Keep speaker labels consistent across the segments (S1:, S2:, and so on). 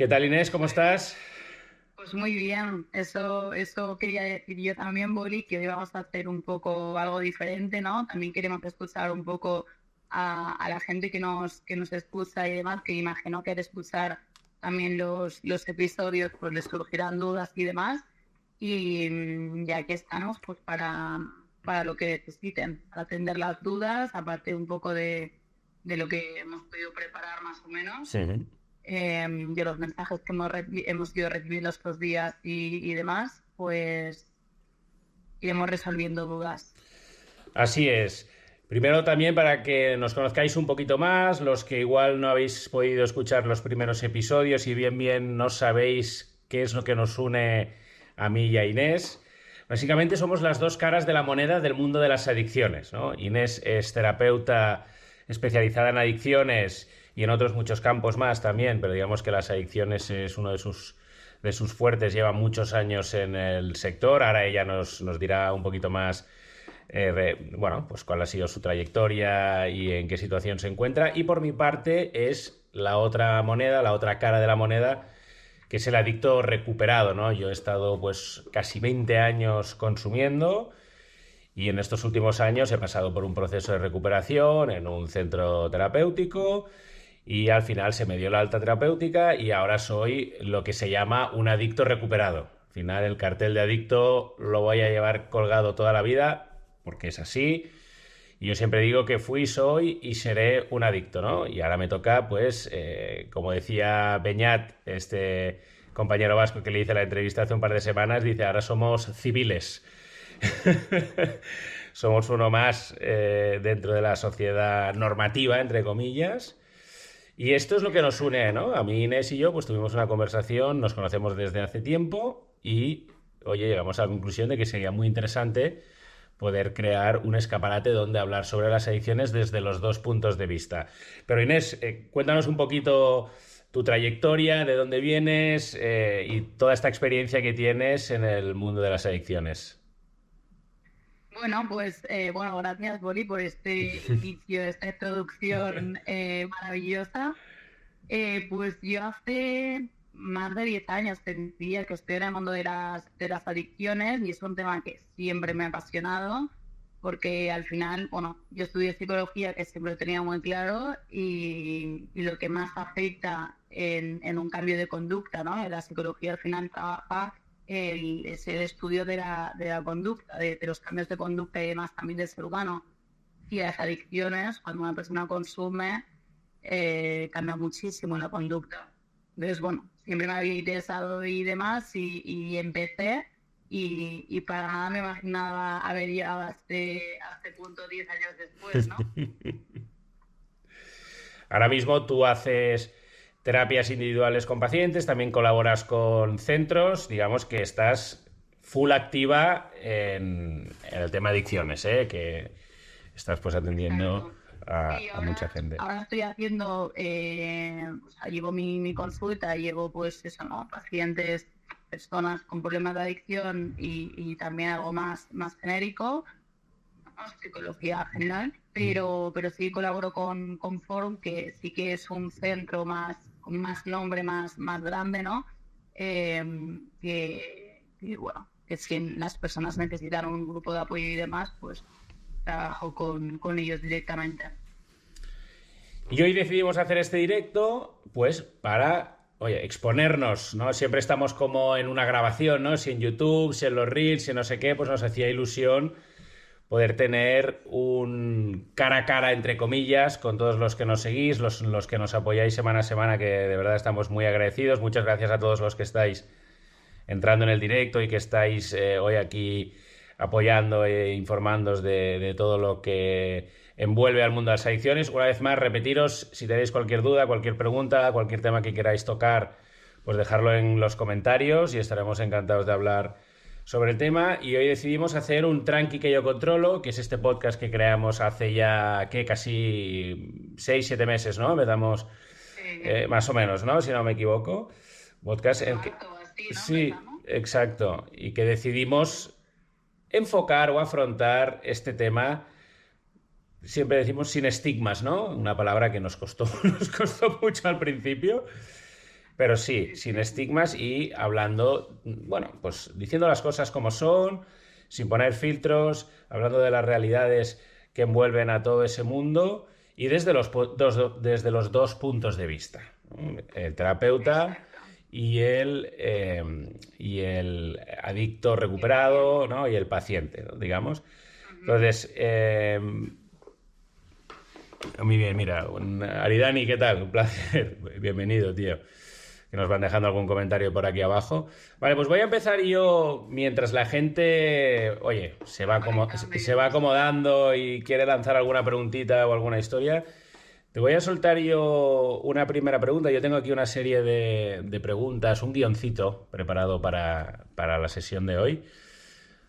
S1: ¿Qué tal, Inés? ¿Cómo estás?
S2: Pues muy bien, eso quería decir yo también, Boli, que hoy vamos a hacer un poco algo diferente, ¿no? También queremos escuchar un poco a la gente que nos escucha y demás, que imagino que al escuchar también los episodios, pues les surgirán dudas y demás. Y ya que estamos, pues para lo que necesiten, para atender las dudas, aparte un poco de lo que hemos podido preparar más o menos
S1: Sí.
S2: de los mensajes que hemos ido recibiendo estos días y demás, pues iremos resolviendo dudas.
S1: Así es. Primero también para que nos conozcáis un poquito más, los que igual no habéis podido escuchar los primeros episodios y bien no sabéis qué es lo que nos une a mí y a Inés. Básicamente somos las dos caras de la moneda del mundo de las adicciones, ¿no? Inés es terapeuta especializada en adicciones y en otros muchos campos más también, pero digamos que las adicciones es uno de sus fuertes, lleva muchos años en el sector, ahora ella nos dirá un poquito más bueno, pues cuál ha sido su trayectoria y en qué situación se encuentra. Y por mi parte es la otra moneda, la otra cara de la moneda, que es el adicto recuperado, ¿no? Yo he estado pues casi 20 años consumiendo y en estos últimos años he pasado por un proceso de recuperación en un centro terapéutico y al final se me dio la alta terapéutica y ahora soy lo que se llama un adicto recuperado. Al final el cartel de adicto lo voy a llevar colgado toda la vida porque es así. Y yo siempre digo que fui, soy y seré un adicto, ¿no? Y ahora me toca, pues, como decía Beñat, este compañero vasco que le hice la entrevista hace un par de semanas, dice, ahora somos civiles. Somos uno más dentro de la sociedad normativa, entre comillas. Y esto es lo que nos une, ¿no? A mí, Inés y yo, pues tuvimos una conversación, nos conocemos desde hace tiempo y, oye, llegamos a la conclusión de que sería muy interesante poder crear un escaparate donde hablar sobre las adicciones desde los dos puntos de vista. Pero Inés, cuéntanos un poquito tu trayectoria, de dónde vienes y toda esta experiencia que tienes en el mundo de las adicciones.
S2: Bueno, pues bueno, gracias, Boli, por este inicio, esta introducción maravillosa. Pues yo hace más de 10 años tendría que estoy en el mundo de las adicciones y es un tema que siempre me ha apasionado porque al final, bueno, yo estudié psicología que siempre lo tenía muy claro y lo que más afecta en un cambio de conducta, ¿no? En la psicología al final trabaja es el estudio de la conducta, de los cambios de conducta y demás también del ser humano y las adicciones, cuando una persona consume cambia muchísimo la conducta. Entonces, bueno, siempre me había interesado y demás y empecé y para nada me imaginaba haber llegado a este punto 10 años después, ¿no?
S1: Ahora mismo tú haces terapias individuales con pacientes, también colaboras con centros, digamos que estás full activa en el tema de adicciones, ¿eh? Que estás pues atendiendo
S2: Exacto.
S1: a,
S2: Sí,
S1: a
S2: ahora,
S1: mucha gente.
S2: ahora estoy haciendo, o sea, llevo mi consulta, llevo pues eso, ¿no? Pacientes, personas con problemas de adicción y también algo más genérico, ¿no? Psicología general, pero sí colaboro con Forum, que sí que es un centro con más nombre, más grande, ¿no? Eh, bueno, que si las personas necesitan un grupo de apoyo y demás, pues trabajo con ellos directamente.
S1: Y hoy decidimos hacer este directo, pues para, oye, exponernos, ¿no? Siempre estamos como en una grabación, ¿no? Si en YouTube, si en los Reels, si no sé qué, pues nos hacía ilusión poder tener un cara a cara, entre comillas, con todos los que nos seguís, los que nos apoyáis semana a semana, que de verdad estamos muy agradecidos. Muchas gracias a todos los que estáis entrando en el directo y que estáis hoy aquí apoyando e informándoos de todo lo que envuelve al mundo de las adicciones. Una vez más, repetiros, si tenéis cualquier duda, cualquier pregunta, cualquier tema que queráis tocar, pues dejarlo en los comentarios y estaremos encantados de hablar sobre el tema. Y hoy decidimos hacer un Tranqui que yo controlo, que es este podcast que creamos hace ya, que casi 6 7 meses, ¿no? Empezamos más o menos, ¿no? Si no me equivoco. Podcast
S2: En
S1: en el que...
S2: marzo, así, ¿no?
S1: Sí,
S2: Empezamos.
S1: exacto. Y que decidimos enfocar o afrontar este tema, siempre decimos sin estigmas, ¿no? Una palabra que nos costó, nos costó mucho al principio. pero sí, sin estigmas y hablando, bueno, pues diciendo las cosas como son, sin poner filtros, hablando de las realidades que envuelven a todo ese mundo y desde los dos puntos de vista, ¿no? El terapeuta
S2: Exacto.
S1: y el adicto recuperado, ¿no? Y el paciente, ¿no? Digamos.
S2: Ujú.
S1: Entonces, muy bien, mira, Aridani, ¿qué tal? Un placer. Bienvenido, tío. Que nos van dejando algún comentario por aquí abajo. Vale, pues voy a empezar yo mientras la gente, oye,
S2: Conectando y
S1: se va
S2: demás.
S1: acomodando y quiere lanzar alguna preguntita o alguna historia. Te voy a soltar yo una primera pregunta. Yo tengo aquí una serie de preguntas, un guioncito preparado para la sesión de hoy.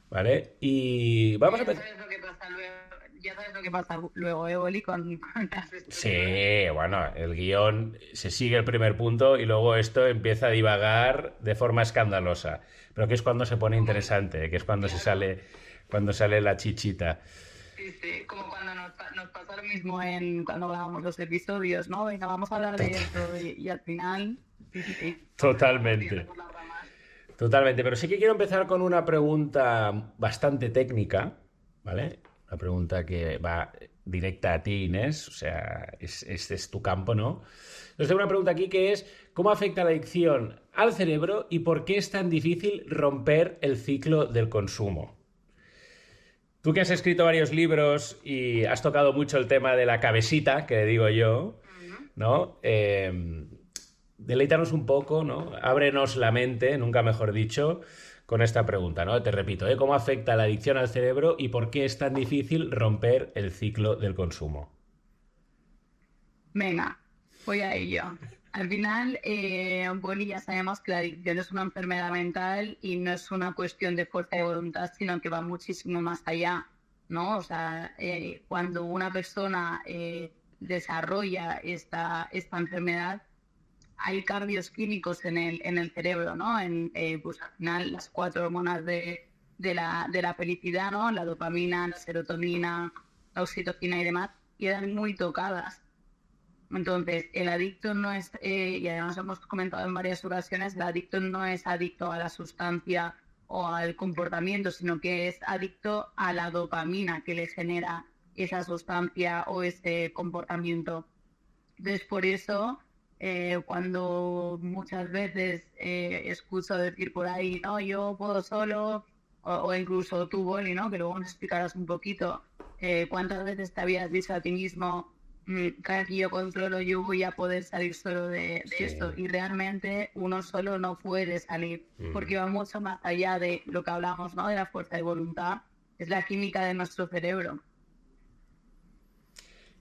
S1: ¿Vale? Y vamos a
S2: Ya
S1: empezar.
S2: sabes lo que pasa luego, ya sabes lo que pasa luego, Oli, con las historias, ¿verdad?
S1: Sí, bueno, el guión se sigue el primer punto y luego esto empieza a divagar de forma escandalosa. Pero que es cuando se pone
S2: Como,
S1: interesante, que es
S2: claro,
S1: cuando sale la chichita.
S2: sí, sí, como cuando nos pasa lo mismo cuando grabamos los episodios, ¿no? Venga, vamos a hablar de
S1: Tot-
S2: esto y al final, sí, sí, sí, nos vamos yendo
S1: Totalmente.
S2: por las ramas.
S1: Totalmente. Pero sí que quiero empezar con una pregunta bastante técnica, ¿vale? Una pregunta que va directa a ti, Inés. O sea, este es tu campo, ¿no? Entonces tengo una pregunta aquí que es, ¿cómo afecta la adicción al cerebro y por qué es tan difícil romper el ciclo del consumo? Tú que has escrito varios libros y has tocado mucho el tema de la cabecita, que digo yo,
S2: Ujú.
S1: ¿no? Deleítanos un poco, ¿no? Ábrenos la mente, nunca mejor dicho, con esta pregunta, ¿no? Te repito, ¿eh? ¿Cómo afecta la adicción al cerebro y por qué es tan difícil romper el ciclo del consumo?
S2: Venga, voy a ello. Al final, bueno, ya sabemos que la adicción es una enfermedad mental y no es una cuestión de fuerza de voluntad, sino que va muchísimo más allá, ¿no? O sea, cuando una persona desarrolla esta enfermedad, hay cambios químicos en el cerebro, ¿no? Pues al final las cuatro hormonas de la felicidad, ¿no? La dopamina, la serotonina, la oxitocina y demás, quedan muy tocadas. Entonces, el adicto no es, y además hemos comentado en varias ocasiones, el adicto no es adicto a la sustancia o al comportamiento, sino que es adicto a la dopamina que le genera esa sustancia o ese comportamiento. Entonces, por eso, cuando muchas veces escucho decir por ahí, no, yo puedo solo, o incluso tú, Boli, ¿no? Que luego nos explicarás un poquito cuántas veces te habías dicho a ti mismo, cada que yo controlo, yo voy a poder salir solo de
S1: Sí.
S2: esto. Y realmente uno solo no puede salir,
S1: Mm.
S2: porque va mucho más allá de lo que hablamos, ¿no? De la fuerza de voluntad, es la química de nuestro cerebro.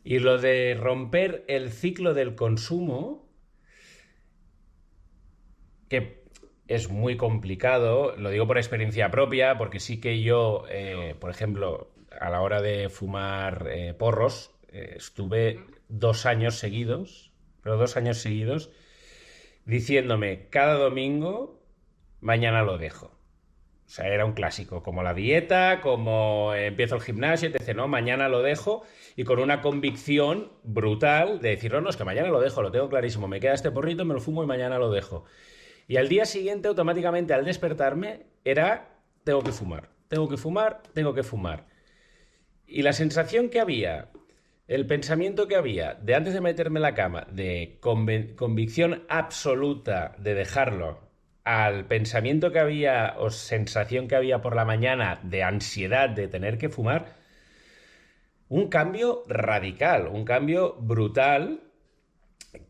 S1: Y lo de romper el ciclo del consumo, que es muy complicado, lo digo por experiencia propia, porque sí que yo, por ejemplo, a la hora de fumar porros, estuve 2 años seguidos, pero 2 años seguidos, diciéndome cada domingo, mañana lo dejo. O sea, era un clásico, como la dieta, como empiezo el gimnasio, etc. No, mañana lo dejo y con una convicción brutal de decir, no, no, es que mañana lo dejo, lo tengo clarísimo, me queda este porrito, me lo fumo y mañana lo dejo. Y al día siguiente, automáticamente, al despertarme, era, tengo que fumar, tengo que fumar, tengo que fumar. Y la sensación que había, el pensamiento que había de antes de meterme en la cama, de convicción absoluta de dejarlo, al pensamiento que había o sensación que había por la mañana de ansiedad de tener que fumar, un cambio radical, un cambio brutal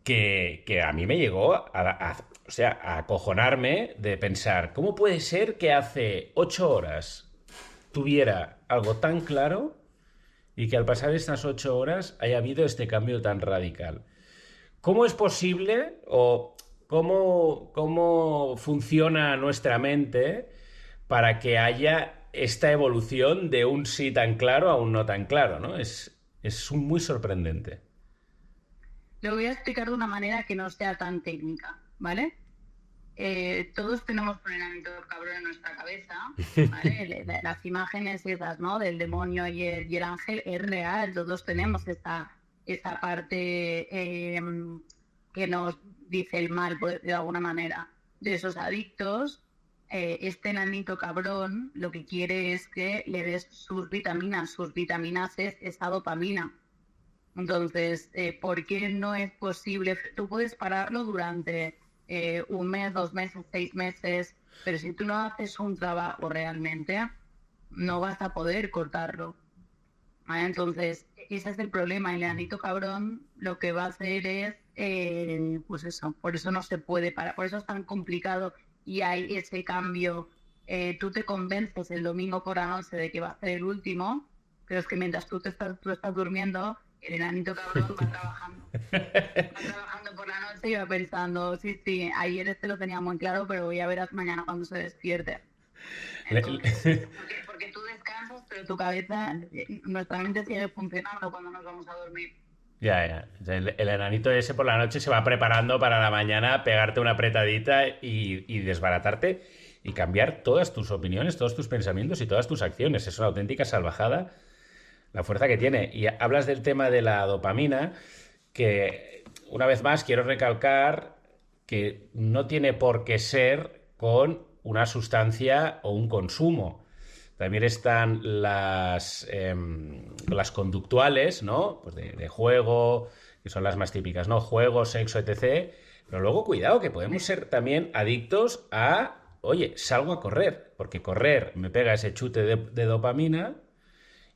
S1: que a mí me llegó o sea, a acojonarme de pensar, ¿cómo puede ser que hace 8 horas tuviera algo tan claro y que al pasar estas 8 horas haya habido este cambio tan radical? ¿Cómo es posible o cómo funciona nuestra mente para que haya esta evolución de un sí tan claro a un no tan claro, ¿no? Es muy sorprendente.
S2: Lo voy a explicar de una manera que no sea tan técnica, ¿vale? Todos tenemos un enanito cabrón en nuestra cabeza, ¿vale? Las imágenes esas, ¿no? Del demonio y el ángel es real, todos tenemos esa parte que nos dice el mal, por decirlo de alguna manera, de esos adictos, este enanito cabrón lo que quiere es que le des sus vitaminas. Sus vitaminas es esa dopamina. Entonces, ¿por qué no es posible? Tú puedes pararlo durante 1 mes, 2 meses, 6 meses, pero si tú no haces un trabajo realmente, no vas a poder cortarlo. ¿Vale? Entonces, ese es el problema. El enanito cabrón lo que va a hacer es, pues eso, por eso no se puede parar, por eso es tan complicado y hay ese cambio. Tú te convences el domingo por la noche de que va a ser el último, pero es que mientras tú estás durmiendo, el enanito cabrón va trabajando. Va trabajando por la noche y va pensando, sí, ayer este lo tenía muy claro, pero voy a ver mañana cuando se despierte. Entonces, porque tú descansas, pero tu cabeza, nuestra mente sigue funcionando cuando nos vamos a dormir.
S1: Ya. El enanito ese por la noche se va preparando para la mañana pegarte una apretadita y desbaratarte y cambiar todas tus opiniones, todos tus pensamientos y todas tus acciones. Es una auténtica salvajada la fuerza que tiene. Y hablas del tema de la dopamina, que una vez más quiero recalcar que no tiene por qué ser con una sustancia o un consumo. También están las conductuales, ¿no? Pues de juego, que son las más típicas, ¿no? Juego, sexo, etc. Pero luego, cuidado, que podemos ser también adictos a, oye, salgo a correr, porque correr me pega ese chute de dopamina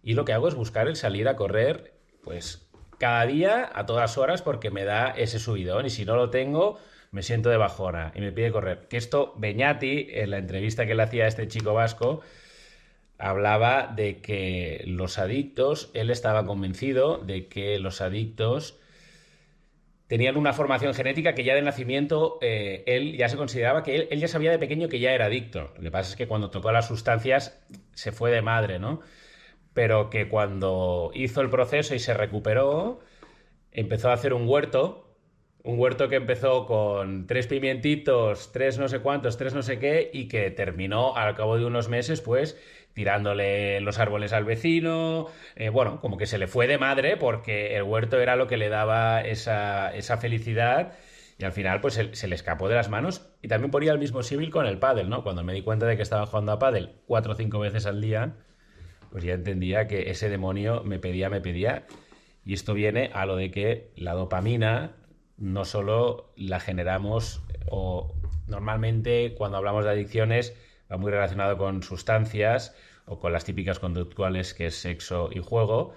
S1: y lo que hago es buscar el salir a correr, pues cada día, a todas horas, porque me da ese subidón y si no lo tengo, me siento de bajona y me pide correr. Que esto, Beñati, en la entrevista que le hacía a este chico vasco, hablaba de que los adictos, él estaba convencido de que los adictos tenían una formación genética que ya de nacimiento él ya se consideraba que él ya sabía de pequeño que ya era adicto. Lo que pasa es que cuando tocó las sustancias se fue de madre, ¿no? Pero que cuando hizo el proceso y se recuperó, empezó a hacer un huerto que empezó con 3 pimientitos, 3 no sé cuántos, 3 no sé qué, y que terminó al cabo de unos meses, pues, tirándole los árboles al vecino, bueno, como que se le fue de madre porque el huerto era lo que le daba esa felicidad y al final, pues, se le escapó de las manos. Y también ponía el mismo símil con el pádel, ¿no? Cuando me di cuenta de que estaba jugando a pádel 4 o 5 veces al día, pues ya entendía que ese demonio me pedía. Y esto viene a lo de que la dopamina no solo la generamos, o normalmente cuando hablamos de adicciones va muy relacionado con sustancias o con las típicas conductuales que es sexo y juego,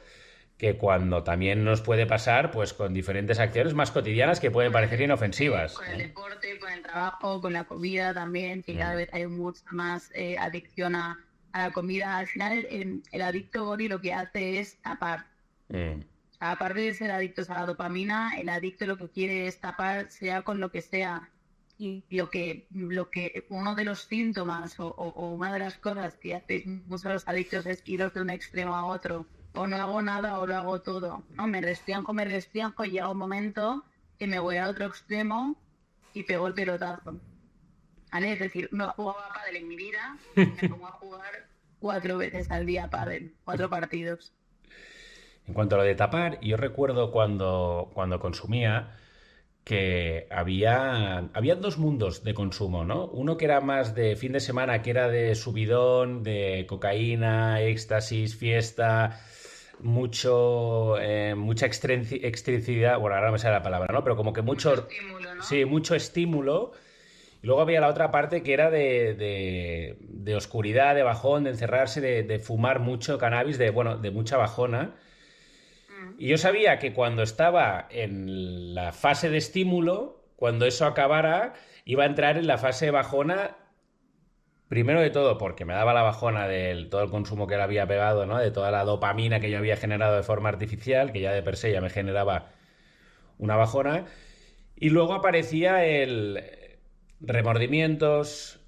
S1: que cuando también nos puede pasar pues con diferentes acciones más cotidianas que pueden parecer inofensivas.
S2: Con el deporte, con el trabajo, con la comida también, que cada vez hay mucha más adicción a la comida. Al final el adicto, Bori, lo que hace es tapar. Aparte de ser adictos a la dopamina, el adicto lo que quiere es tapar, sea con lo que sea. Y lo que uno de los síntomas o una de las cosas que hacen muchos los adictos es iros de un extremo a otro. O no hago nada o lo hago todo. No, me restrinjo y llega un momento que me voy a otro extremo y pego el pelotazo. ¿Vale? Es decir, no he jugado a pádel en mi vida, me pongo a jugar 4 veces al día a pádel, 4 partidos.
S1: En cuanto a lo de tapar, yo recuerdo cuando consumía que había 2 mundos de consumo, ¿no? Uno que era más de fin de semana, que era de subidón, de cocaína, éxtasis, fiesta, mucha excentricidad, bueno, ahora no me sale la palabra, ¿no? Pero como que mucho
S2: estímulo, ¿no?
S1: Sí, mucho estímulo. Y luego había la otra parte que era de oscuridad, de bajón, de encerrarse, de fumar mucho cannabis, de mucha bajona. Y yo sabía que cuando estaba en la fase de estímulo, cuando eso acabara, iba a entrar en la fase bajona, primero de todo porque me daba la bajona de todo el consumo que le había pegado, ¿no? De toda la dopamina que yo había generado de forma artificial, que ya de per se ya me generaba una bajona. Y luego aparecía el remordimientos,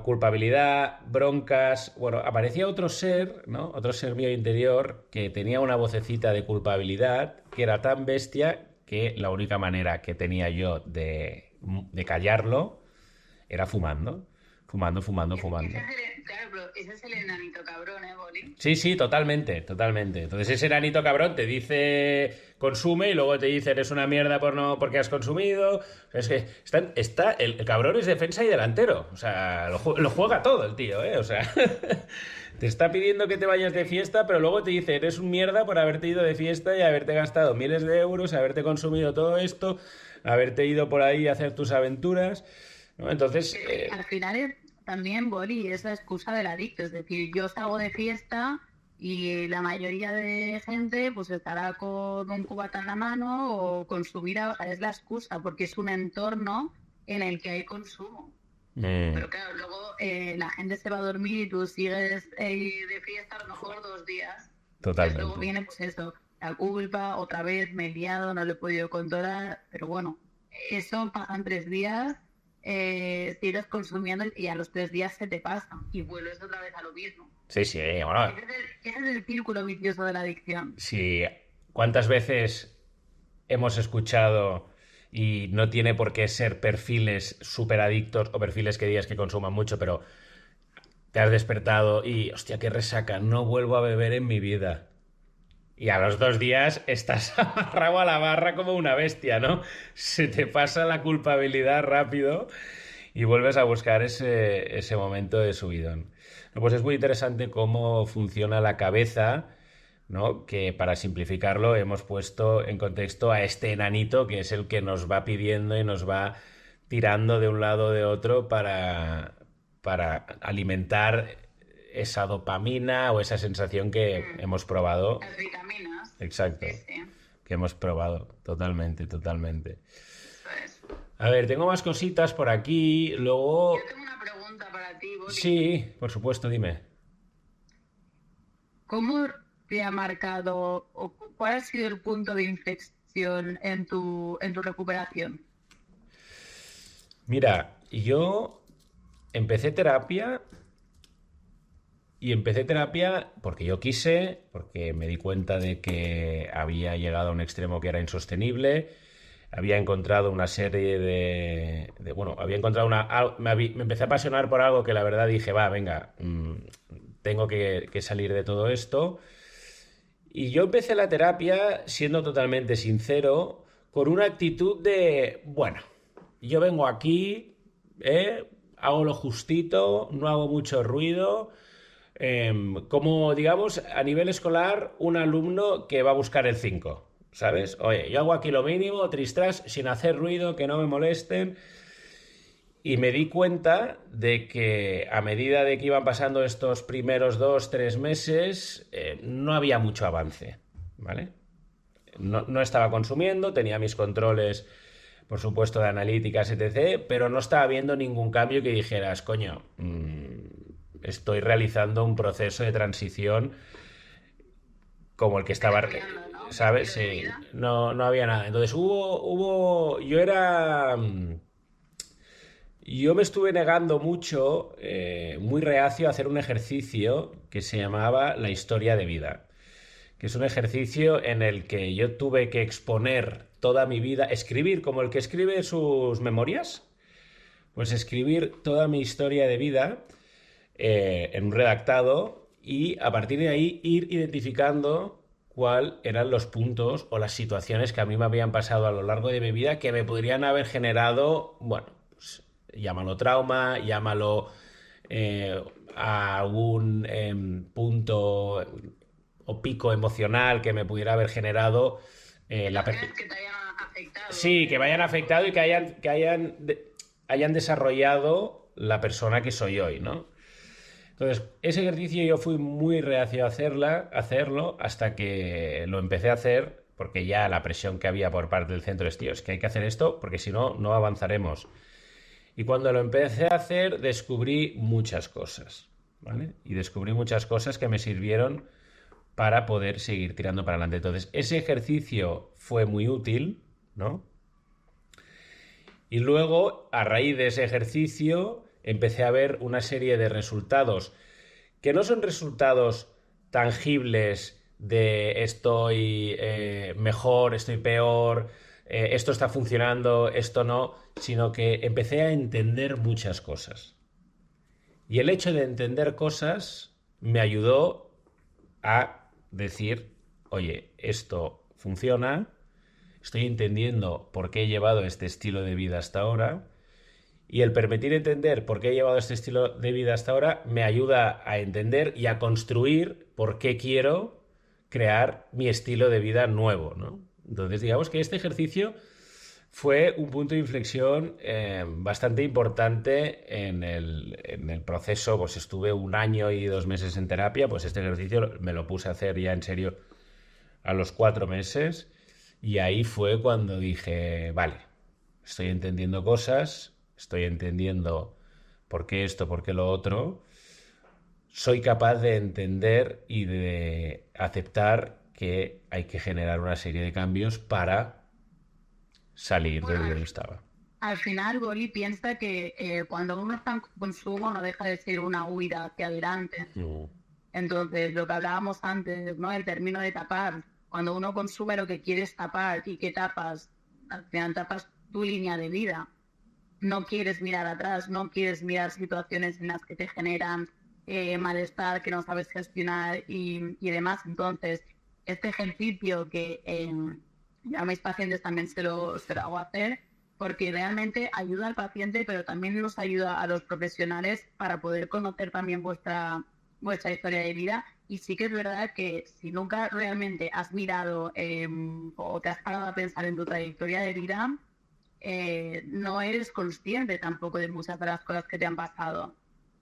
S1: culpabilidad, broncas. Bueno, aparecía otro ser, ¿no? Otro ser mío interior que tenía una vocecita de culpabilidad que era tan bestia que la única manera que tenía yo de callarlo era fumando. fumando.
S2: Claro, pero ese es el enanito cabrón, ¿eh, Boli?
S1: Sí, sí, totalmente. Entonces ese eranito cabrón te dice consume y luego te dice eres una mierda porque has consumido. Es que el cabrón es defensa y delantero. O sea, lo juega todo el tío, ¿eh? O sea, te está pidiendo que te vayas de fiesta, pero luego te dice eres un mierda por haberte ido de fiesta y haberte gastado miles de euros, haberte consumido todo esto, haberte ido por ahí a hacer tus aventuras, ¿no? Entonces,
S2: Al final también, Boli, es la excusa del adicto. Es decir, yo salgo de fiesta y la mayoría de gente pues estará con un cubata en la mano o con su vida. Es la excusa porque es un entorno en el que hay consumo. Pero claro, luego la gente se va a dormir y tú sigues de fiesta a lo mejor 2 días. Entonces luego
S1: totalmente.
S2: viene pues eso, la culpa, otra vez me he liado, no lo he podido controlar, pero bueno, eso pasan 3 días, sigues consumiendo y a los 3 días se te pasa y vuelves otra vez a lo mismo.
S1: Sí, sí, bueno,
S2: Ese es el círculo vicioso de la adicción.
S1: sí. ¿Cuántas veces hemos escuchado, y no tiene por qué ser perfiles súper adictos o perfiles que digas que consuman mucho, pero te has despertado y, hostia, qué resaca, no vuelvo a beber en mi vida? Y a los 2 días estás amarrado a la barra como una bestia, ¿no? Se te pasa la culpabilidad rápido y vuelves a buscar ese momento de subidón. No, pues es muy interesante cómo funciona la cabeza, ¿no? Que para simplificarlo hemos puesto en contexto a este enanito que es el que nos va pidiendo y nos va tirando de un lado o de otro para alimentar esa dopamina o esa sensación que hemos probado.
S2: Las vitaminas.
S1: Exacto.
S2: Sí, sí.
S1: Que hemos probado. Totalmente.
S2: Eso es.
S1: A ver, tengo más cositas por aquí. Luego.
S2: Yo tengo una pregunta para ti, Boli.
S1: Sí, por supuesto, dime.
S2: ¿Cómo te ha marcado o cuál ha sido el punto de inflexión en tu recuperación?
S1: Mira, yo empecé terapia y empecé terapia porque yo quise, porque me di cuenta de que había llegado a un extremo que era insostenible, había encontrado una serie bueno, había encontrado me empecé a apasionar por algo que la verdad dije, va, venga, tengo que salir de todo esto. Y yo empecé la terapia, siendo totalmente sincero, con una actitud de, bueno, yo vengo aquí, hago lo justito, no hago mucho ruido, como digamos a nivel escolar un alumno que va a buscar el 5, ¿sabes? Oye, yo hago aquí lo mínimo, tristras, sin hacer ruido, que no me molesten. Y me di cuenta de que a medida de que iban pasando estos primeros 2, 3 meses, no había mucho avance, ¿vale? No estaba consumiendo, tenía mis controles, por supuesto, de analíticas, etc., pero no estaba viendo ningún cambio que dijeras, coño, estoy realizando un proceso de transición como el que estaba,
S2: Cambiando, ¿no?
S1: ¿sabes?
S2: Cambio de
S1: Sí,
S2: vida.
S1: no había nada. Entonces yo me estuve negando mucho, muy reacio a hacer un ejercicio que se llamaba la historia de vida, que es un ejercicio en el que yo tuve que exponer toda mi vida, escribir como el que escribe sus memorias, pues escribir toda mi historia de vida en un redactado y a partir de ahí ir identificando cuáles eran los puntos o las situaciones que a mí me habían pasado a lo largo de mi vida que me podrían haber generado, bueno, pues, llámalo trauma, llámalo a algún punto o pico emocional que me pudiera haber generado
S2: Situaciones que te hayan afectado.
S1: sí, que me hayan afectado y que hayan desarrollado la persona que soy hoy, ¿no? Entonces, ese ejercicio yo fui muy reacio a hacerlo hasta que lo empecé a hacer, porque ya la presión que había por parte del centro es, tío, es que hay que hacer esto porque si no, no avanzaremos. Y cuando lo empecé a hacer, descubrí muchas cosas, ¿vale? Y descubrí muchas cosas que me sirvieron para poder seguir tirando para adelante. Entonces, ese ejercicio fue muy útil, ¿no? Y luego, a raíz de ese ejercicio, empecé a ver una serie de resultados que no son resultados tangibles de estoy mejor, estoy peor, esto está funcionando, esto no, sino que empecé a entender muchas cosas. Y el hecho de entender cosas me ayudó a decir, oye, esto funciona, estoy entendiendo por qué he llevado este estilo de vida hasta ahora, y el permitir entender por qué he llevado este estilo de vida hasta ahora me ayuda a entender y a construir por qué quiero crear mi estilo de vida nuevo, ¿no? Entonces, digamos que este ejercicio fue un punto de inflexión bastante importante en el proceso. Pues estuve 1 año y 2 meses en terapia, pues este ejercicio me lo puse a hacer ya en serio a los 4 meses, y ahí fue cuando dije, vale, estoy entendiendo cosas, estoy entendiendo por qué esto, por qué lo otro, soy capaz de entender y de aceptar que hay que generar una serie de cambios para salir de
S2: Bueno,
S1: donde estaba.
S2: al final, Gori piensa que cuando uno está en consumo no deja de ser una huida hacia adelante.
S1: Mm.
S2: Entonces, lo que hablábamos antes, ¿no? El término de tapar. Cuando uno consume lo que quieres tapar y que tapas, al final tapas tu línea de vida. No quieres mirar atrás, no quieres mirar situaciones en las que te generan malestar, que no sabes gestionar y demás. Entonces, este ejercicio que a mis pacientes también se lo hago hacer, porque realmente ayuda al paciente, pero también nos ayuda a los profesionales para poder conocer también vuestra historia de vida. Y sí que es verdad que si nunca realmente has mirado o te has parado a pensar en tu trayectoria de vida, no eres consciente tampoco de muchas de las cosas que te han pasado,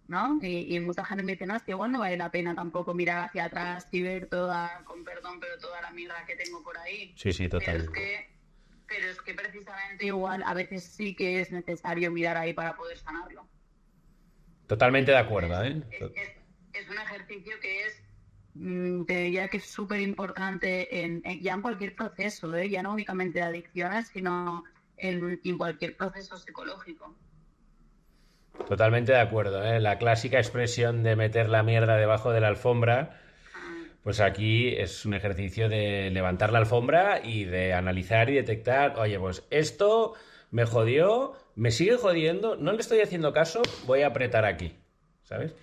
S2: ¿no? Y mucha gente me dice, no, es que igual no vale la pena tampoco mirar hacia atrás y ver toda, con perdón, pero toda la mierda que tengo por ahí.
S1: Sí, sí,
S2: totalmente. Pero es que precisamente igual a veces sí que es necesario mirar ahí para poder sanarlo.
S1: Totalmente de acuerdo, ¿eh?
S2: Es un ejercicio que es, te diría que es súper importante ya en cualquier proceso, ¿eh? Ya no únicamente de adicciones, sino en cualquier proceso psicológico.
S1: Totalmente de acuerdo, ¿eh? La clásica expresión de meter la mierda debajo de la alfombra, pues aquí es un ejercicio de levantar la alfombra y de analizar y detectar, oye, pues esto me jodió, me sigue jodiendo, no le estoy haciendo caso, voy a apretar aquí, ¿sabes?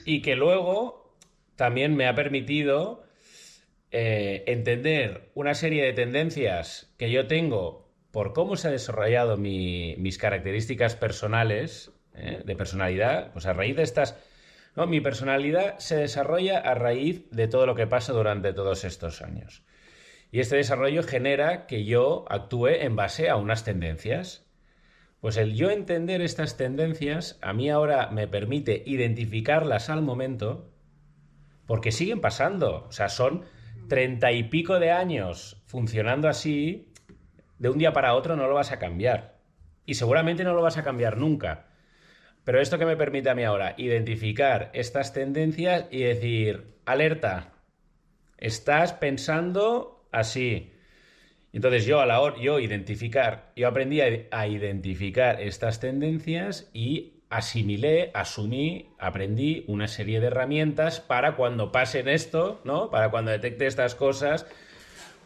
S1: Y que luego también me ha permitido entender una serie de tendencias que yo tengo por cómo se ha desarrollado mis características personales, de personalidad, pues a raíz de estas... ¿no? Mi personalidad se desarrolla a raíz de todo lo que pasa durante todos estos años. Y este desarrollo genera que yo actúe en base a unas tendencias. Pues el yo entender estas tendencias a mí ahora me permite identificarlas al momento, porque siguen pasando. O sea, son 30 y pico de años funcionando así, de un día para otro no lo vas a cambiar. Y seguramente no lo vas a cambiar nunca. Pero esto que me permite a mí ahora, identificar estas tendencias y decir, alerta, estás pensando así. Entonces yo yo aprendí a identificar estas tendencias y asimilé, asumí, aprendí una serie de herramientas para cuando pasen esto, ¿no? Para cuando detecte estas cosas,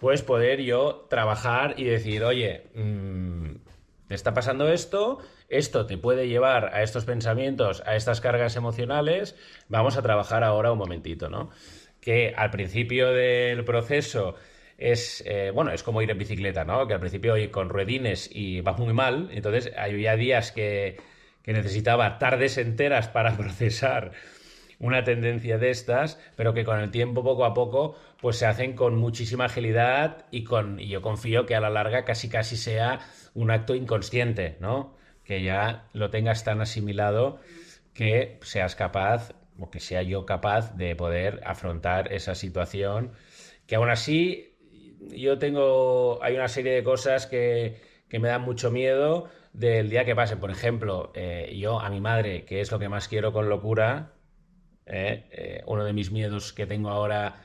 S1: pues poder yo trabajar y decir, oye, te está pasando esto, esto te puede llevar a estos pensamientos, a estas cargas emocionales, vamos a trabajar ahora un momentito, ¿no? Que al principio del proceso es como ir en bicicleta, ¿no? Que al principio oye, con ruedines y va muy mal, entonces había días que necesitaba tardes enteras para procesar una tendencia de estas, pero que con el tiempo, poco a poco, pues se hacen con muchísima agilidad y yo confío que a la larga casi casi sea un acto inconsciente, ¿no? Que ya lo tengas tan asimilado que seas capaz, o que sea yo capaz de poder afrontar esa situación, que aún así hay una serie de cosas que me dan mucho miedo del día que pase. Por ejemplo, yo a mi madre, que es lo que más quiero con locura, uno de mis miedos que tengo ahora,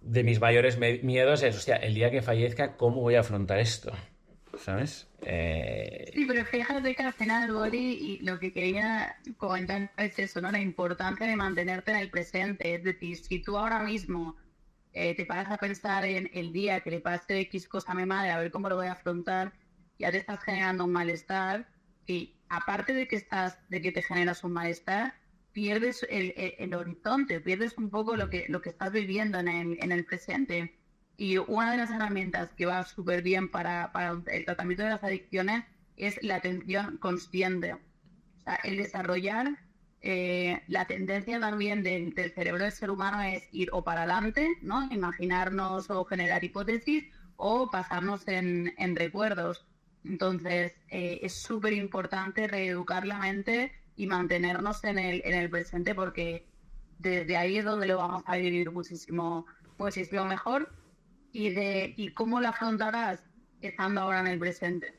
S1: de mis mayores miedos es, hostia, el día que fallezca, ¿cómo voy a afrontar esto? ¿Sabes?
S2: Sí, pero fíjate que al final, Bori, y lo que quería comentar es eso, ¿no? La importancia de mantenerte en el presente. Es decir, si tú ahora mismo te paras a pensar en el día que le pase X cosa a mi madre, a ver cómo lo voy a afrontar, ya te estás generando un malestar y aparte de que te generas un malestar, pierdes el horizonte, pierdes un poco lo que estás viviendo en el presente. Y una de las herramientas que va súper bien para el tratamiento de las adicciones es la atención consciente. O sea, el desarrollar la tendencia también del cerebro del ser humano es ir o para adelante, ¿no? Imaginarnos o generar hipótesis, o pasarnos en recuerdos. Entonces, es súper importante reeducar la mente y mantenernos en el presente, porque desde ahí es donde lo vamos a vivir muchísimo mejor. Y cómo lo afrontarás estando ahora en el presente.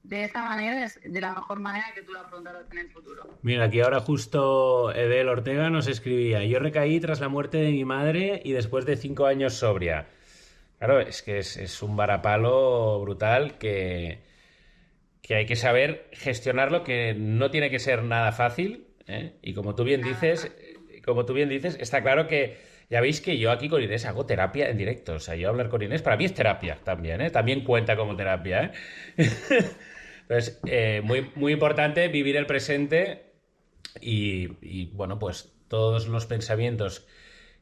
S2: De esa manera es de la mejor manera que tú lo afrontarás en el futuro.
S1: Mira, aquí ahora justo Edel Ortega nos escribía: yo recaí tras la muerte de mi madre y después de 5 años sobria. Claro, es que es un varapalo brutal que hay que saber gestionarlo, que no tiene que ser nada fácil, ¿eh? Y como tú bien dices, está claro que ya veis que yo aquí con Inés hago terapia en directo. O sea, yo hablar con Inés para mí es terapia también, ¿eh? También cuenta como terapia, ¿eh? Entonces, muy, muy importante vivir el presente y, bueno, pues todos los pensamientos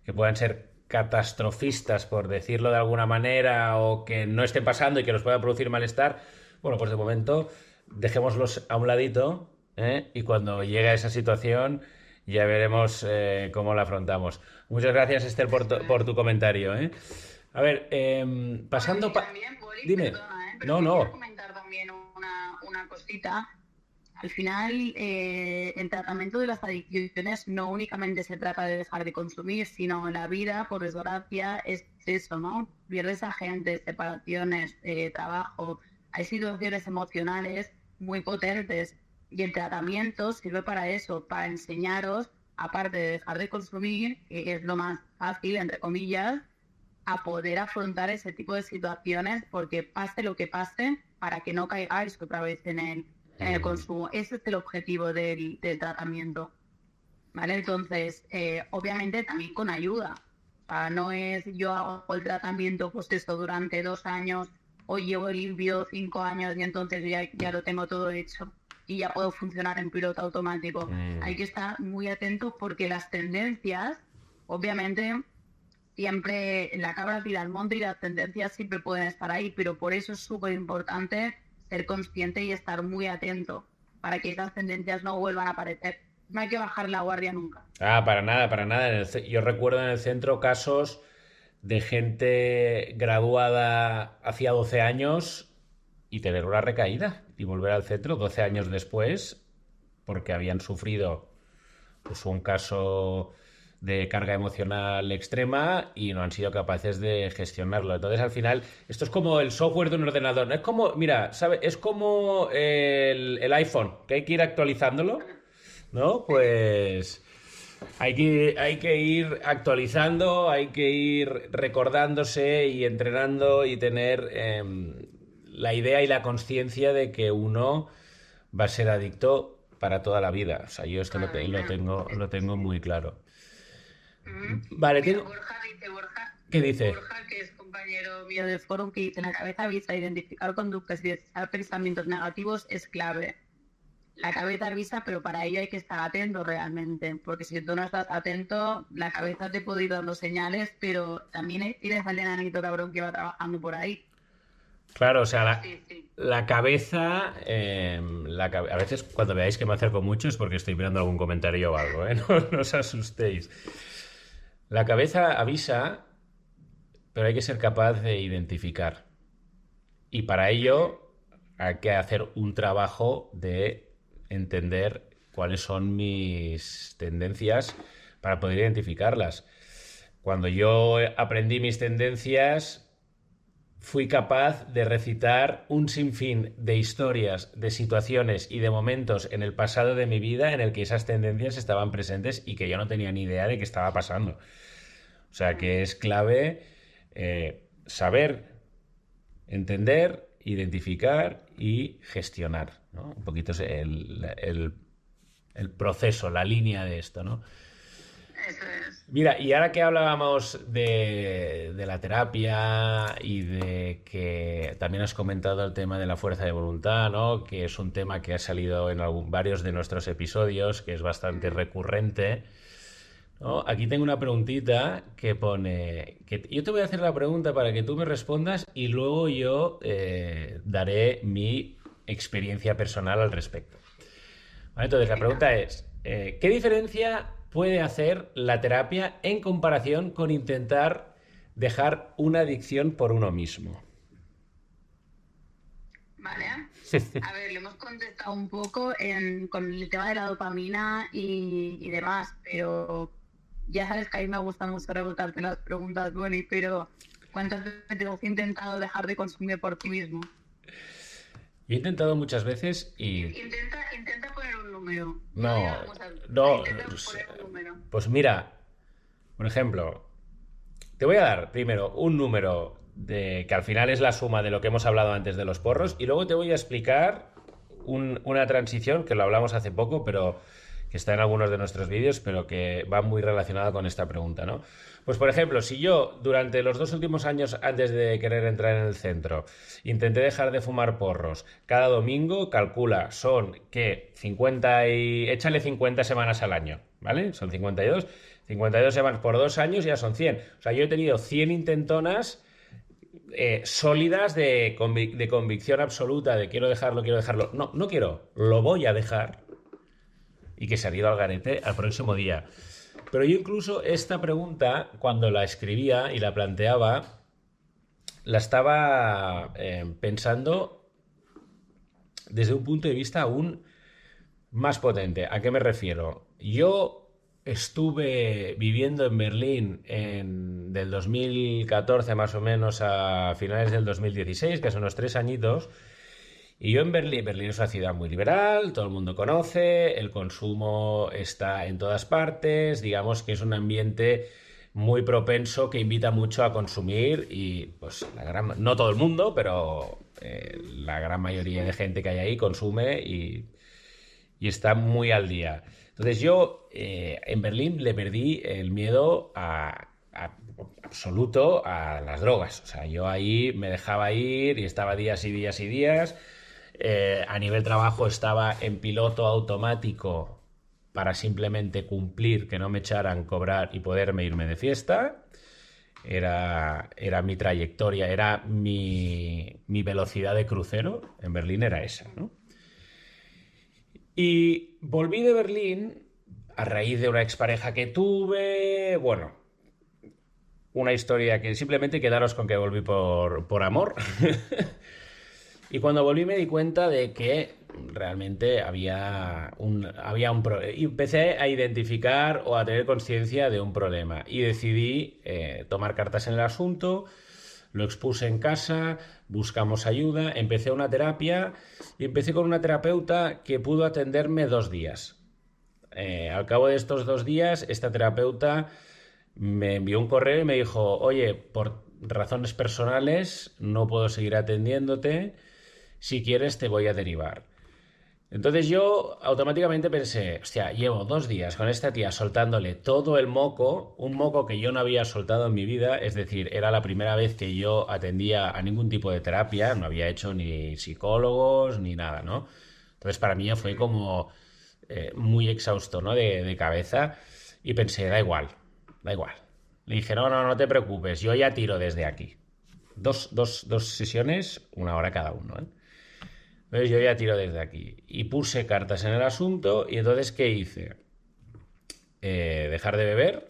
S1: que puedan ser catastrofistas, por decirlo de alguna manera, o que no estén pasando y que nos puedan producir malestar, bueno, pues de momento dejémoslos a un ladito, ¿eh? Y cuando llegue a esa situación ya veremos cómo la afrontamos. Muchas gracias, Esther, por tu comentario, ¿eh? A ver, pasando...
S2: También, Boris,
S1: Dime.
S2: Perdona,
S1: No,
S2: pero
S1: no.
S2: quería comentar también una cosita. Al final, el tratamiento de las adicciones no únicamente se trata de dejar de consumir, sino en la vida, por desgracia, es eso, ¿no? Pierdes a gente, separaciones, trabajo, hay situaciones emocionales muy potentes, y el tratamiento sirve para eso, para enseñaros, aparte de dejar de consumir, que es lo más fácil, entre comillas, a poder afrontar ese tipo de situaciones, porque pase lo que pase, para que no caigáis otra vez en el consumo. Ese es el objetivo del tratamiento, ¿vale? Entonces, obviamente también con ayuda. O sea, no es yo hago el tratamiento, pues esto durante 2 años, o llevo limpio 5 años y entonces ya lo tengo todo hecho y ya puedo funcionar en piloto automático. Hay que estar muy atentos, porque las tendencias, obviamente, siempre la cabra tira al monte y las tendencias siempre pueden estar ahí, pero por eso es súper importante ser consciente y estar muy atento para que esas tendencias no vuelvan a aparecer. No hay que bajar la guardia nunca.
S1: Para nada, para nada. Yo recuerdo en el centro casos de gente graduada hacía 12 años y tener una recaída y volver al centro 12 años después porque habían sufrido, pues, un caso de carga emocional extrema y no han sido capaces de gestionarlo. Entonces, al final, esto es como el software de un ordenador. Es como, mira, ¿sabe? Es como el iPhone, que hay que ir actualizándolo, ¿no? Pues hay que ir actualizando, hay que ir recordándose y entrenando y tener la idea y la conciencia de que uno va a ser adicto para toda la vida. O sea, yo esto lo tengo muy claro. Vale,
S2: Mira, Borja,
S1: ¿Qué dice?
S2: Borja, que es compañero mío del foro, que dice: la cabeza avisa, identificar conductas y detectar pensamientos negativos es clave. La cabeza avisa, pero para ello hay que estar atento realmente, porque si tú no estás atento, la cabeza te puede ir dando señales, pero también tienes al enanito cabrón que va trabajando por ahí.
S1: Claro, o sea,
S2: Sí.
S1: la cabeza, a veces cuando veáis que me acerco mucho es porque estoy mirando algún comentario o algo, ¿eh? No os asustéis. La cabeza avisa, pero hay que ser capaz de identificar. Y para ello hay que hacer un trabajo de entender cuáles son mis tendencias para poder identificarlas. Cuando yo aprendí mis tendencias, fui capaz de recitar un sinfín de historias, de situaciones y de momentos en el pasado de mi vida en el que esas tendencias estaban presentes y que yo no tenía ni idea de qué estaba pasando. O sea que es clave saber, entender, identificar y gestionar, ¿no? Un poquito el proceso, la línea de esto, ¿no?
S2: Eso es.
S1: Mira, y ahora que hablábamos de la terapia y de que también has comentado el tema de la fuerza de voluntad, ¿no? Que es un tema que ha salido en varios de nuestros episodios, que es bastante recurrente, ¿no? Aquí tengo una preguntita que pone, que yo te voy a hacer la pregunta para que tú me respondas y luego yo daré mi experiencia personal al respecto. Vale, entonces la pregunta es, ¿qué diferencia puede hacer la terapia en comparación con intentar dejar una adicción por uno mismo?
S2: Vale. A ver, le hemos contestado un poco con el tema de la dopamina y demás, pero ya sabes que a mí me gusta mucho preguntarte las preguntas, Bonnie, pero ¿cuántas veces has intentado dejar de consumir por ti mismo?
S1: Yo he intentado muchas veces y
S2: Intenta poner un número.
S1: no,
S2: No,
S1: no,
S2: intenta poner un número.
S1: pues mira, por ejemplo, te voy a dar primero un número que al final es la suma de lo que hemos hablado antes de los porros y luego te voy a explicar una transición que lo hablamos hace poco, pero que está en algunos de nuestros vídeos, pero que va muy relacionada con esta pregunta, ¿no? Pues por ejemplo, si yo durante los 2 últimos años antes de querer entrar en el centro intenté dejar de fumar porros cada domingo, calcula, son que 50 y... échale 50 semanas al año, ¿vale? Son 52 semanas por 2 años ya son 100. O sea, yo he tenido 100 intentonas sólidas de convicción absoluta de quiero dejarlo. No, no quiero, lo voy a dejar y que se ha ido al garete al próximo día. Pero yo incluso esta pregunta, cuando la escribía y la planteaba, la estaba pensando desde un punto de vista aún más potente. ¿A qué me refiero? Yo estuve viviendo en Berlín del 2014 más o menos a finales del 2016, que son unos 3 añitos. Y yo en Berlín es una ciudad muy liberal, todo el mundo conoce, el consumo está en todas partes, digamos que es un ambiente muy propenso que invita mucho a consumir y pues no todo el mundo, pero la gran mayoría de gente que hay ahí consume y está muy al día. Entonces yo en Berlín le perdí el miedo absoluto a las drogas. O sea, yo ahí me dejaba ir y estaba días y días y días. A nivel trabajo estaba en piloto automático para simplemente cumplir, que no me echaran, cobrar y poderme irme de fiesta. Era mi trayectoria, era mi velocidad de crucero. En Berlín era esa, ¿no? Y volví de Berlín a raíz de una expareja que tuve, bueno, una historia que simplemente quedaros con que volví por amor. Y cuando volví me di cuenta de que realmente había un problema. Y empecé a identificar o a tener conciencia de un problema. Y decidí tomar cartas en el asunto, lo expuse en casa, buscamos ayuda, empecé una terapia y empecé con una terapeuta que pudo atenderme 2 días. Al cabo de estos 2 días, esta terapeuta me envió un correo y me dijo, oye, por razones personales no puedo seguir atendiéndote, si quieres te voy a derivar. Entonces yo automáticamente pensé, hostia, llevo 2 días con esta tía soltándole todo el moco, un moco que yo no había soltado en mi vida, es decir, era la primera vez que yo atendía a ningún tipo de terapia, no había hecho ni psicólogos ni nada, ¿no? Entonces para mí fue como muy exhausto, ¿no? De cabeza y pensé, da igual. Le dije, no te preocupes, yo ya tiro desde aquí. Dos sesiones, 1 hora cada uno, ¿eh? Entonces yo ya tiro desde aquí. Y puse cartas en el asunto y entonces, ¿qué hice? Dejar de beber,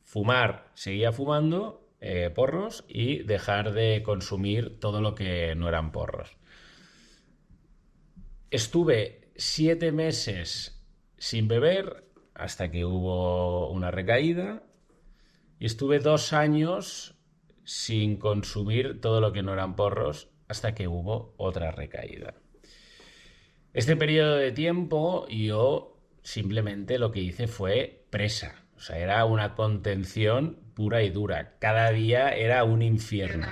S1: fumar, seguía fumando porros y dejar de consumir todo lo que no eran porros. Estuve 7 meses sin beber hasta que hubo una recaída y estuve 2 años sin consumir todo lo que no eran porros hasta que hubo otra recaída. Este periodo de tiempo yo simplemente lo que hice fue presa, o sea, era una contención pura y dura. Cada día era un infierno.